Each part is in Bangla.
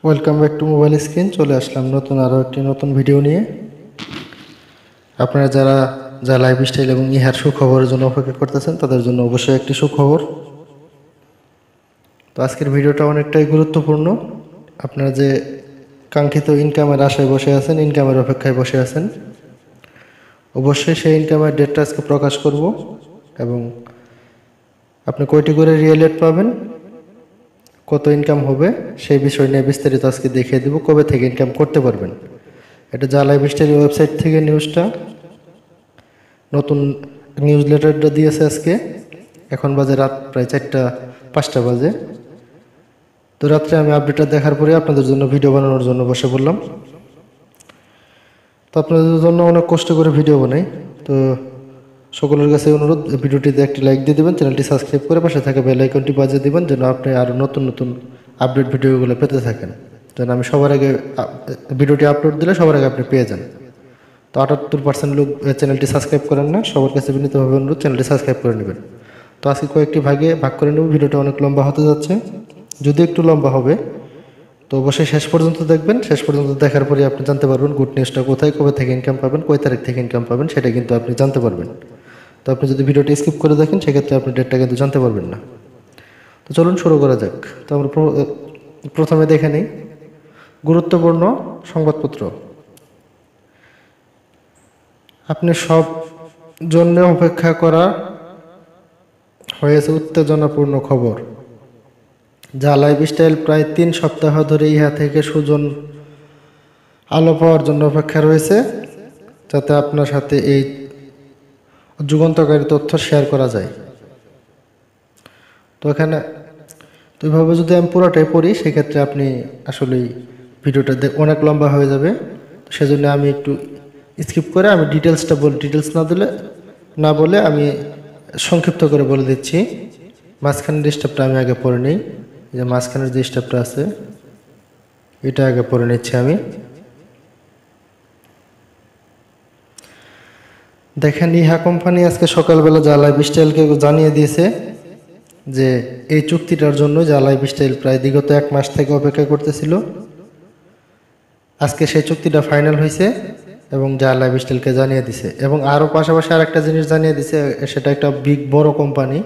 Welcome back to mobile screen. চলে আসলাম নতুন আরও একটি নতুন ভিডিও নিয়ে। আপনারা যারা লাইফস্টাইল এবং ইহার সুখবরের জন্য অপেক্ষা করতেছেন তাদের জন্য অবশ্যই একটি সুখবর। তো আজকের ভিডিওটা অনেকটাই গুরুত্বপূর্ণ। আপনারা যে কাঙ্ক্ষিত ইনকামের আশায় বসে আছেন, ইনকামের অপেক্ষায় বসে আছেন, অবশ্যই সেই ইনকামের ডেটটা আজকে প্রকাশ করব এবং আপনি কয়টি করে রিয়েলেট পাবেন, কত ইনকাম হবে সেই বিষয় নিয়ে বিস্তারিত আজকে দেখিয়ে দেব। কবে থেকে ইনকাম করতে পারবেন, এটা জালাইফস্টাইল ওয়েবসাইট থেকে নিউজটা, নতুন নিউজ লেটারটা দিয়েছে আজকে। এখন বাজে রাত প্রায় 4টা-5টা বাজে। তো রাত্রে আমি আপডেটটা দেখার পরে আপনাদের জন্য ভিডিও বানানোর জন্য বসে পড়লাম। তো আপনাদের জন্য অনেক কষ্ট করে ভিডিও বানাই। তো সকলের কাছে অনুরোধ, ভিডিওটিতে একটি লাইক দিয়ে দেবেন, চ্যানেলটি সাবস্ক্রাইব করে পাশে থাকা বেল আইকনটি বাজিয়ে দেবেন যেন আপনি আরও নতুন নতুন আপডেট ভিডিওগুলো পেতে থাকেন, যেন আমি সবার আগে ভিডিওটি আপলোড দিলে সবার আগে আপনি পেয়ে যান। তো 78% লোক চ্যানেলটি সাবস্ক্রাইব করেন না, সবার কাছে বিনীতভাবে অনুরোধ চ্যানেলটি সাবস্ক্রাইব করে নেবেন। তো আজকে কয়েকটি ভাগে ভাগ করে নেব। ভিডিওটা অনেক লম্বা হতে যাচ্ছে, যদি একটু লম্বা হবে তো অবশ্যই শেষ পর্যন্ত দেখবেন। শেষ পর্যন্ত দেখার পরে আপনি জানতে পারবেন গুড নিউজটা কোথায়, কবে থেকে ইনকাম পাবেন, কয় তারিখ থেকে ইনকাম পাবেন সেটা কিন্তু আপনি জানতে পারবেন। তো আপনি যদি ভিডিওটি স্কিপ করে দেখেন সেক্ষেত্রে আপনি ডেটটা কিন্তু জানতে পারবেন না। তো চলুন শুরু করা যাক। তো আমরা প্রথমে দেখে নিই গুরুত্বপূর্ণ সংবাদপত্র। আপনি সব জন্য অপেক্ষা করা হয়েছে উত্তেজনাপূর্ণ খবর। যা লাইফস্টাইল প্রায় 3 সপ্তাহ ধরে ইহা থেকে সুজন আলো পাওয়ার জন্য অপেক্ষা রয়েছে, যাতে আপনার সাথে এই যুগান্তকারী তথ্য শেয়ার করা যায়। তো এখানে তো এইভাবে যদি আমি পুরোটাই পড়ি সেক্ষেত্রে আপনি আসলেই ভিডিওটা অনেক লম্বা হয়ে যাবে। সেজন্য আমি একটু স্কিপ করে আমি ডিটেলসটা বলি, ডিটেলস না বলে আমি সংক্ষিপ্ত করে বলে দিচ্ছি। মাঝখানের স্টেপটা আমি আগে পড়ে নিই। যে মাঝখানের যে স্টেপটা আছে এটা আগে পড়ে নিচ্ছি আমি। দেখেন, ইহা কোম্পানি আজকে সকালবেলা জালাইফস্টাইলকে জানিয়ে দিয়েছে যে এই চুক্তিটার জন্য জালাইফস্টাইল প্রায় বিগত 1 মাস থেকে অপেক্ষা করতেছিল। আজকে সেই চুক্তিটা ফাইনাল হয়েছে এবং জালাইফস্টাইলকে জানিয়ে দিছে। এবং আরও পাশাপাশি আরেকটা জিনিস জানিয়ে দিছে, সেটা একটা বড় কোম্পানি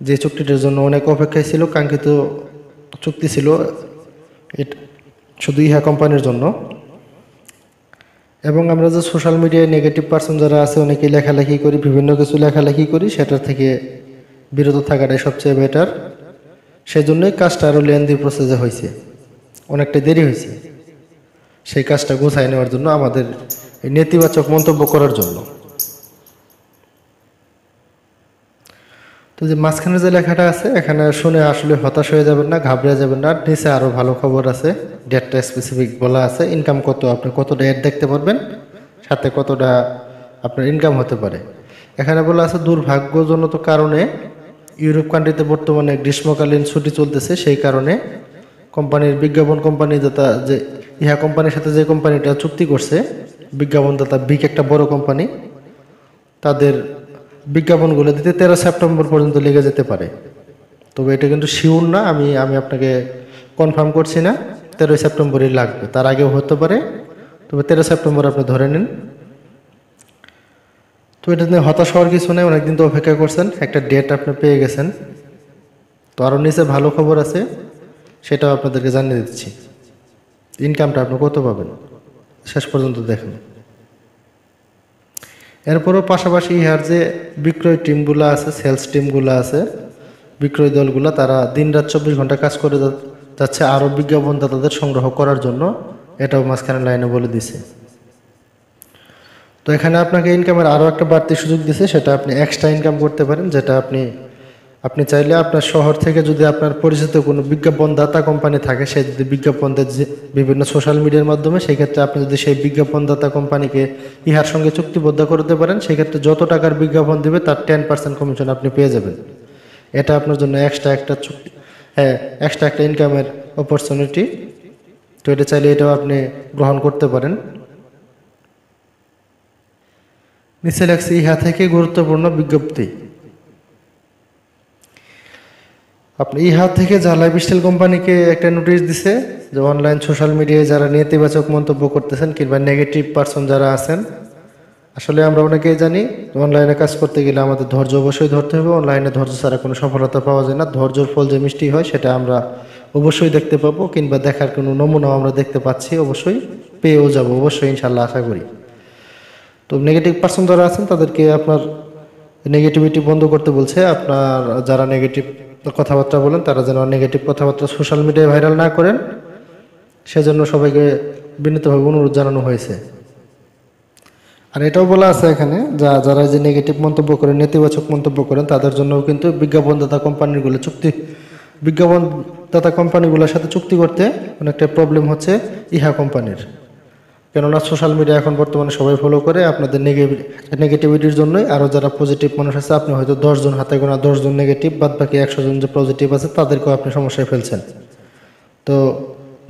যে চুক্তিটার জন্য অনেক অপেক্ষায় ছিল, কাঙ্ক্ষিত চুক্তি ছিল এটা শুধু ইহা কোম্পানির জন্য। এবং আমরা যে সোশ্যাল মিডিয়ায় নেগেটিভ পার্সন যারা আছে অনেকেই লেখালেখি করি, বিভিন্ন কিছু লেখালেখি করি, সেটার থেকে বিরত থাকাটাই সবচেয়ে বেটার। সেজন্যই কাজটা আরও লেন্দি প্রসেসে হয়েছে, অনেকটা দেরি হয়েছে সেই কাজটা গোছায় নেওয়ার জন্য, আমাদের এই নেতিবাচক মন্তব্য করার জন্য। তো যে মাঝখানে যে লেখাটা আছে এখানে শুনে আসলে হতাশ হয়ে যাবেন না, ঘাবড়ে যাবেন না। নিচে আরও ভালো খবর আছে, ডেটটা স্পেসিফিক বলা আছে, ইনকাম কত, আপনি কতটা অ্যাড দেখতে পারবেন, সাথে কতটা আপনার ইনকাম হতে পারে। এখানে বলা আছে দুর্ভাগ্যজনক কারণে ইউরোপ কান্ট্রিতে বর্তমানে গ্রীষ্মকালীন ছুটি চলতেছে, সেই কারণে কোম্পানির বিজ্ঞাপন কোম্পানি দাতা যে ইহা কোম্পানির সাথে যে কোম্পানিটা চুক্তি করছে, বিজ্ঞাপনদাতা বিগ একটা বড় কোম্পানি, তাদের বিজ্ঞাপনগুলো দিতে 13 সেপ্টেম্বর পর্যন্ত লেগে যেতে পারে। তবে এটা কিন্তু শিওর না, আমি আপনাকে কনফার্ম করছি না 13 সেপ্টেম্বরই লাগবে, তার আগেও হতে পারে, তবে 13 সেপ্টেম্বর আপনি ধরে নিন। তো এটা নিয়ে হতাশ হওয়ার কিছু নেই, অনেকদিন তো অপেক্ষা করছেন, একটা ডেট আপনি পেয়ে গেছেন। তো আরও নিচে ভালো খবর আছে, সেটাও আপনাদেরকে জানিয়ে দিচ্ছি। ইনকামটা আপনি কত পাবেন শেষ পর্যন্ত দেখেন। এরপরও পাশাপাশি ইহার যে বিক্রয় টিমগুলো আছে, সেলস টিমগুলো আছে, বিক্রয় দলগুলো, তারা দিনরাত 24 ঘন্টা কাজ করে যাচ্ছে আরও বিজ্ঞাপনদাতাদের সংগ্রহ করার জন্য, এটাও মাঝখানে লাইনে বলে দিছে। তো এখানে আপনাকে ইনকামের আরও একটা বাড়তি সুযোগ দিছে, সেটা আপনি এক্সট্রা ইনকাম করতে পারেন, যেটা আপনি চাইলে আপনার শহর থেকে যদি আপনার পরিচিত কোনো বিজ্ঞাপনদাতা কোম্পানি থাকে, সে যদি বিজ্ঞাপন দেয় বিভিন্ন সোশ্যাল মিডিয়ার মাধ্যমে, সেই ক্ষেত্রে আপনি যদি সেই বিজ্ঞাপনদাতা কোম্পানিকে ইহার সঙ্গে চুক্তিবদ্ধ করতে পারেন, সেক্ষেত্রে যত টাকার বিজ্ঞাপন দিবে তার 10% কমিশন আপনি পেয়ে যাবেন। এটা আপনার জন্য এক্সট্রা একটা ইনকামের অপরচুনিটি। তো এটা চাইলে এটাও আপনি গ্রহণ করতে পারেন। নিচে লেখছে ইহা থেকে গুরুত্বপূর্ণ বিজ্ঞপ্তি। আপনি ইহা থেকে জালাইফস্টাইল কোম্পানিকে একটা নোটিশ দিছে যে অনলাইন সোশ্যাল মিডিয়ায় যারা নেতিবাচক মন্তব্য করতেছেন কিংবা নেগেটিভ পারসন যারা আছেন, আসলে আমরা অনেকেই জানি অনলাইনে কাজ করতে গেলে আমাদের ধৈর্য অবশ্যই ধরতে হবে। অনলাইনে ধৈর্য ছাড়া কোনো সফলতা পাওয়া যায় না। ধৈর্যর ফল যে মিষ্টি হয় সেটা আমরা অবশ্যই দেখতে পাবো, কিংবা দেখার কোনো নমুনাও আমরা দেখতে পাচ্ছি, অবশ্যই পেয়েও যাব অবশ্যই, ইনশাল্লাহ আশা করি। তো নেগেটিভ পারসন যারা আছেন তাদেরকে আপনার নেগেটিভিটি বন্ধ করতে বলছে। আপনার যারা নেগেটিভ কথাবার্তা বলেন তারা যেন নেগেটিভ কথাবার্তা সোশ্যাল মিডিয়ায় ভাইরাল না করেন, সেজন্য সবাইকে বিনীতভাবে অনুরোধ জানানো হয়েছে। আর এটাও বলা আছে এখানে যারা যে নেগেটিভ মন্তব্য করেন, নেতিবাচক মন্তব্য করেন, তাদের জন্যও কিন্তু বিজ্ঞাপনদাতা কোম্পানিগুলোর সাথে চুক্তি করতে অনেকটা প্রবলেম হচ্ছে ইহা কোম্পানির। কেননা সোশ্যাল মিডিয়া এখন বর্তমানে সবাই ফলো করে আপনাদের নেগেটিভিটির জন্যই। আরও যারা পজিটিভ মানুষ আছে, আপনি হয়তো 10 জন হাতে গোনা 10 জন নেগেটিভ, বাদ বাকি 100 জন যে পজিটিভ আছে তাদেরকেও আপনি সমস্যায় ফেলছেন। তো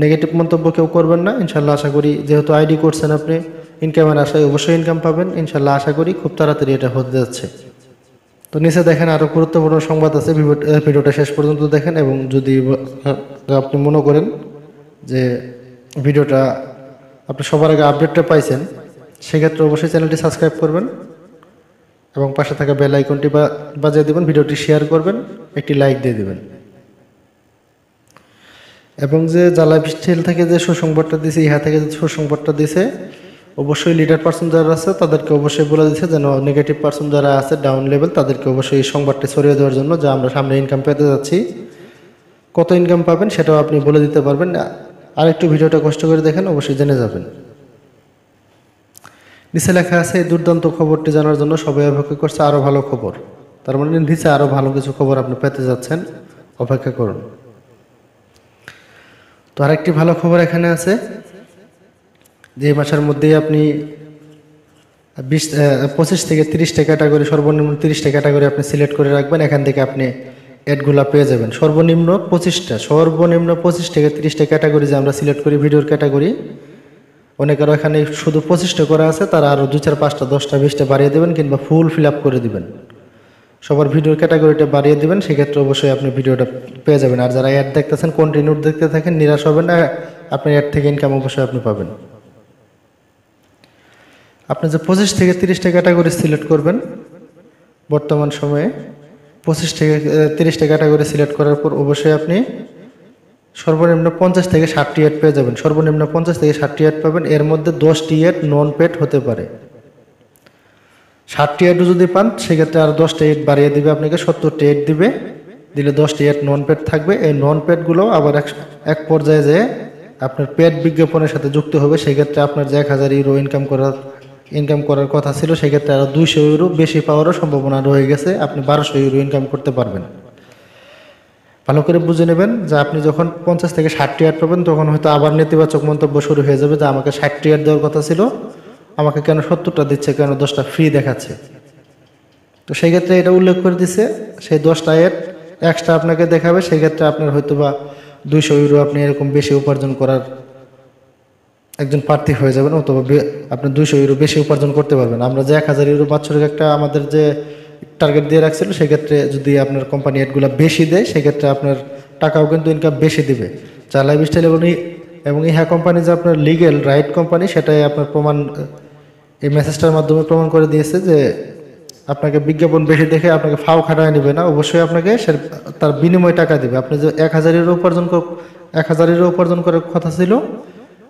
নেগেটিভ মন্তব্য কেউ করবেন না, ইনশাল্লাহ আশা করি। যেহেতু আইডি করছেন আপনি, ইনকামের আশায় অবশ্যই ইনকাম পাবেন, ইনশাল্লাহ আশা করি খুব তাড়াতাড়ি এটা হতে যাচ্ছে। তো নিচে দেখেন আরও গুরুত্বপূর্ণ সংবাদ আছে, ভিডিওটা শেষ পর্যন্ত দেখেন। এবং যদি আপনি মনে করেন যে ভিডিওটা আপনি সবার আগে আপডেটটা পাইছেন, সেক্ষেত্রে অবশ্যই চ্যানেলটি সাবস্ক্রাইব করবেন এবং পাশে থাকা বেল আইকনটি বাজিয়ে দেবেন, ভিডিওটি শেয়ার করবেন, একটি লাইক দিয়ে দেবেন। এবং যে জালাইফস্টাইল থেকে যে সুসংবাদটা দিছে, ইহা থেকে যে সুসংবাদটা দিছে, অবশ্যই লিডার পার্সন যারা আছে তাদেরকে অবশ্যই বলে দিচ্ছে যেন নেগেটিভ পার্সন যারা আছে ডাউন লেভেল, তাদেরকে অবশ্যই এই সংবাদটি ছড়িয়ে দেওয়ার জন্য, যে আমরা সামনে ইনকাম পেতে যাচ্ছি। কত ইনকাম পাবেন সেটাও আপনি বলে দিতে পারবেন। আর একটু ভিডিওটা কষ্ট করে দেখেন, অবশ্যই জেনে যাবেন। নিচে লেখা আছে, এই দুর্দান্ত খবরটি জানার জন্য সবাই অপেক্ষা করছে আরও ভালো খবর। তার মানে নিচে আরও ভালো কিছু খবর আপনি পেতে যাচ্ছেন, অপেক্ষা করুন। তো আরেকটি ভালো খবর এখানে আছে, যে মাসের মধ্যেই আপনি 25 থেকে 30টা ক্যাটাগরি, সর্বনিম্ন 30টা ক্যাটাগরি আপনি সিলেক্ট করে রাখবেন। এখান থেকে আপনি অ্যাডগুলো পেয়ে যাবেন। সর্বনিম্ন 25 থেকে 30টা ক্যাটাগরি যে আমরা সিলেক্ট করি, ভিডিওর ক্যাটাগরি, অনেকেরও এখানে শুধু 25টা করা আছে, তারা আরও 2, 4, 5টা 10টা 20টা বাড়িয়ে দেবেন, কিংবা ফুল ফিল আপ করে দিবেন। সবার ভিডিওর ক্যাটাগরিটা বাড়িয়ে দিবেন, সেক্ষেত্রে অবশ্যই আপনি ভিডিওটা পেয়ে যাবেন। আর যারা অ্যাড দেখতেছেন, কন্টিনিউ দেখতে থাকেন, নিরাশ হবেন না, আপনার অ্যাড থেকে ইনকাম অবশ্যই আপনি পাবেন। আপনি যে 25 থেকে 30টা ক্যাটাগরি সিলেক্ট করবেন, বর্তমান সময়ে 25 থেকে 30টা ক্যাটাগরি সিলেক্ট করার পর অবশ্যই আপনি সর্বনিম্ন 50 থেকে 60টি অ্যাড পেয়ে যাবেন। সর্বনিম্ন 50 থেকে 60টি অ্যাড পাবেন। এর মধ্যে 10টি অ্যাড নন পেড হতে পারে। 60টি অ্যাডও যদি পান, সেক্ষেত্রে আর 10টা অ্যাড বাড়িয়ে দিবে আপনাকে, 70টি অ্যাড দিলে 10টি অ্যাড নন পেড থাকবে। এই নন পেডগুলো আবার এক পর্যায়ে যেয়ে আপনার পেড বিজ্ঞাপনের সাথে যুক্ত হবে। সেক্ষেত্রে আপনার যে 1000 ইউরো ইনকাম করার কথা ছিল, সেক্ষেত্রে আরও 200 ইউরো বেশি পাওয়ারও সম্ভাবনা রয়ে গেছে। আপনি 1200 ইউরো ইনকাম করতে পারবেন। ভালো করে বুঝে নেবেন যে আপনি যখন 50 থেকে 60টি অ্যাড পাবেন, তখন হয়তো আবার নেতিবাচক মন্তব্য শুরু হয়ে যাবে, যে আমাকে 60টি অ্যাড দেওয়ার কথা ছিল, আমাকে কেন 70টা দিচ্ছে, কেন 10টা ফ্রি দেখাচ্ছে। তো সেই ক্ষেত্রে এটা উল্লেখ করে দিছে, সেই 10টা অ্যাড এক্সট্রা আপনাকে দেখাবে। সেই ক্ষেত্রে আপনার হয়তো বা 200 ইউরো আপনি এরকম বেশি উপার্জন করার একজন প্রার্থী হয়ে যাবেন, অথবা আপনি 200 ইউরো বেশি উপার্জন করতে পারবেন। আমরা যে 1000 ইউরো বাৎসরিক একটা আমাদের যে টার্গেট দিয়ে রাখছিল, সেক্ষেত্রে যদি আপনার কোম্পানি অ্যাডগুলো বেশি দেয়, সেক্ষেত্রে আপনার টাকাও কিন্তু ইনকাম বেশি দিবে। যা লাইফস্টাইল এবং ইহা কোম্পানি যে আপনার লিগেল রাইট কোম্পানি, সেটাই আপনার প্রমাণ এই মেসেজটার মাধ্যমে প্রমাণ করে দিয়েছে যে আপনাকে বিজ্ঞাপন বেশি দেখে আপনাকে ফাও খাটায় নেবে না, অবশ্যই আপনাকে তার বিনিময় টাকা দিবে। আপনি যে 1000 ইউরো উপার্জন করার কথা ছিল,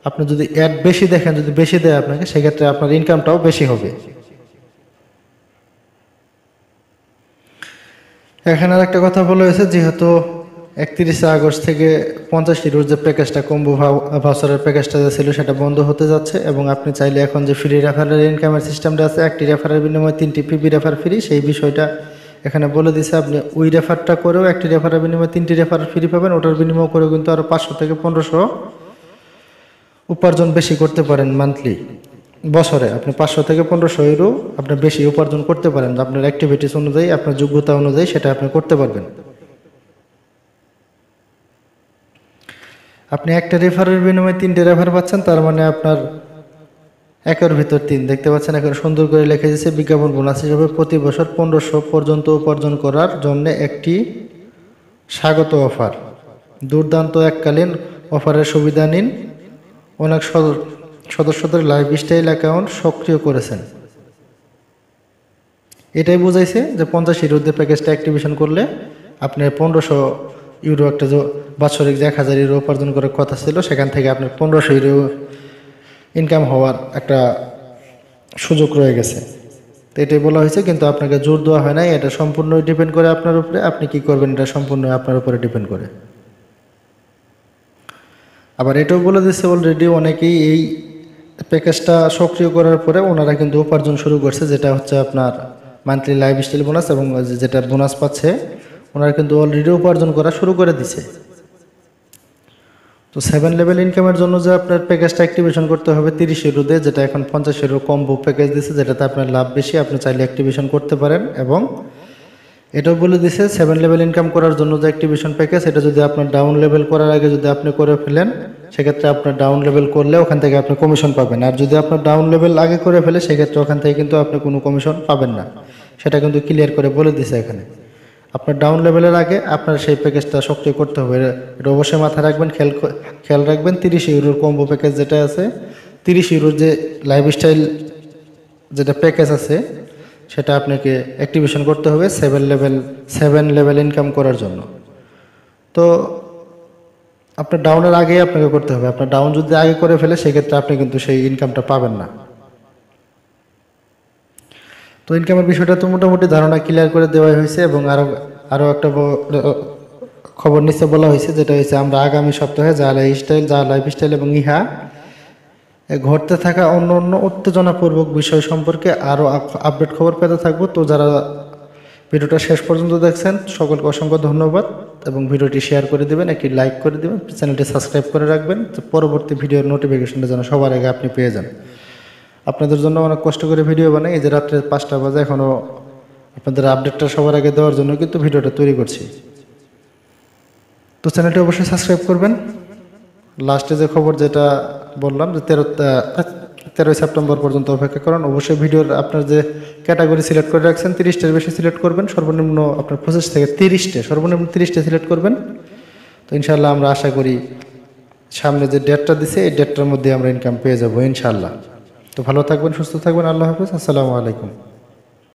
আপনি যদি অ্যাড বেশি দেখেন, যদি বেশি দেয় আপনাকে, সেক্ষেত্রে আপনার ইনকামটাও বেশি হবে। এখানে আর একটা কথা বলা হয়েছে, যেহেতু 31 আগস্ট থেকে 50 ইউরোর যে প্যাকেজটা, কম্বো ভাউচারের প্যাকেজটা যে ছিল, সেটা বন্ধ হতে যাচ্ছে। এবং আপনি চাইলে এখন যে ফ্রি রেফারেল ইনকামের সিস্টেমটা আছে, একটি রেফারের বিনিময়ে 3টি পিবি রেফার ফ্রি, সেই বিষয়টা এখানে বলে দিছে। আপনি ওই রেফারটা করেও একটি রেফারের বিনিময়ে 3টি রেফার ফ্রি পাবেন। ওটার বিনিময় করেও কিন্তু আরও 500 থেকে 1500 উপার্জন বেশি করতে পারেন মান্থলি। বছরে আপনি 500 থেকে 1500 ইউরো আপনি বেশি উপার্জন করতে পারেন। আপনার অ্যাক্টিভিটিস অনুযায়ী, আপনার যোগ্যতা অনুযায়ী সেটা আপনি করতে পারবেন। আপনি একটা রেফারের বিনিময়ে 3টে রেফার পাচ্ছেন, তার মানে আপনার 1-এর ভিতর 3। দেখতে পাচ্ছেন এখানে সুন্দর করে লেখা দিয়েছে, বিজ্ঞাপন বোনাস হিসেবে প্রতি বছর 1500 পর্যন্ত উপার্জন করার জন্য একটি স্বাগত অফার, দুর্দান্ত এককালীন অফারের সুবিধা নিন। অনেক সদস্যদের লাইফস্টাইল অ্যাকাউন্ট সক্রিয় করেছেন। এটাই বোঝাইছে যে 50 ইউরোতে প্যাকেজটা অ্যাক্টিভেশন করলে আপনি 1500 ইউরো একটা বাৎসরিক যে 1000 ইউরো উপার্জন করার কথা ছিল, সেখান থেকে আপনার 1500 ইউরো ইনকাম হওয়ার একটা সুযোগ রয়ে গেছে। তো এটাই বলা হয়েছে, কিন্তু আপনাকে জোর দেওয়া হয় নাই। এটা সম্পূর্ণই ডিপেন্ড করে আপনার উপরে, আপনি কি করবেন এটা সম্পূর্ণ আপনার উপরে ডিপেন্ড করে। আবার এটাও বলে দিচ্ছে অলরেডি অনেকেই এই প্যাকেজটা সক্রিয় করার পরে ওনারা কিন্তু উপার্জন শুরু করছে, যেটা হচ্ছে আপনার মান্থলি লাইফস্টাইল বোনাস, এবং যেটা বোনাস পাচ্ছে ওনারা কিন্তু অলরেডি উপার্জন করা শুরু করে দিছে। তো 7 লেভেল ইনকামের জন্য যে আপনার প্যাকেজটা অ্যাক্টিভেশন করতে হবে 30 ইউরোতে, যেটা এখন 50 ইউরো কম্বো প্যাকেজ দিচ্ছে, যেটাতে আপনার লাভ বেশি, আপনি চাইলে অ্যাক্টিভেশন করতে পারেন। এবং এটাও বলে দিছে 7 লেভেল ইনকাম করার জন্য যে অ্যাক্টিভেশন প্যাকেজ, এটা যদি আপনার ডাউন লেভেল করার আগে যদি আপনি করে ফেলেন, সেক্ষেত্রে আপনার ডাউন লেভেল করলে ওখান থেকে আপনি কমিশন পাবেন। আর যদি আপনার ডাউন লেভেল আগে করে ফেলে, সেক্ষেত্রে ওখান থেকে কিন্তু আপনি কোনো কমিশন পাবেন না। সেটা কিন্তু ক্লিয়ার করে বলে দিছে এখানে। আপনার ডাউন লেভেলের আগে আপনার সেই প্যাকেজটা সক্রিয় করতে হবে, এটা অবশ্যই মাথায় রাখবেন, খেয়াল রাখবেন। 30 ইউরোর কম্বো প্যাকেজ যেটা আছে, 30 ইউরোর যে লাইফস্টাইল যেটা প্যাকেজ আছে, সেটা আপনাকে অ্যাক্টিভেশন করতে হবে 7 লেভেল ইনকাম করার জন্য। তো আপনার ডাউনের আগেই আপনাকে করতে হবে। আপনার ডাউন যদি আগে করে ফেলে, সেক্ষেত্রে আপনি কিন্তু সেই ইনকামটা পাবেন না। তো ইনকামের বিষয়টা তো মোটামুটি ধারণা ক্লিয়ার করে দেওয়া হয়েছে, এবং আরও একটা খবর নিচে বলা হয়েছে, যেটা হচ্ছে আমরা আগামী সপ্তাহে লাইফস্টাইল এবং ইহা ঘটতে থাকা অন্য অন্য উত্তেজনাপূর্বক বিষয় সম্পর্কে আরও আপডেট খবর পেতে থাকবো। তো যারা ভিডিওটা শেষ পর্যন্ত দেখছেন সকলকে অসংখ্য ধন্যবাদ, এবং ভিডিওটি শেয়ার করে দেবেন, একটি লাইক করে দেবেন, চ্যানেলটি সাবস্ক্রাইব করে রাখবেন, পরবর্তী ভিডিওর নোটিফিকেশনটা যেন সবার আগে আপনি পেয়ে যান। আপনাদের জন্য অনেক কষ্ট করে ভিডিও বানাই, এই যে রাত্রে 5টা বাজে, এখনও আপনাদের আপডেটটা সবার আগে দেওয়ার জন্য কিন্তু ভিডিওটা তৈরি করছি। তো চ্যানেলটি অবশ্যই সাবস্ক্রাইব করবেন। লাস্টে যে খবর যেটা বললাম যে 13 সেপ্টেম্বর পর্যন্ত অপেক্ষা করেন। অবশ্যই ভিডিওর আপনার যে ক্যাটাগরি সিলেক্ট করে রাখছেন 30টার বেশি সিলেক্ট করবেন, সর্বনিম্ন আপনার 25 থেকে 30টে, সর্বনিম্ন 30টে সিলেক্ট করবেন। তো ইনশাল্লাহ আমরা আশা করি সামনে যে ডেটটা দিছে এই ডেটটার মধ্যে আমরা ইনকাম পেয়ে যাবো ইনশাল্লাহ। তো ভালো থাকবেন, সুস্থ থাকবেন, আল্লাহ হাফেজ, আসসালামু আলাইকুম।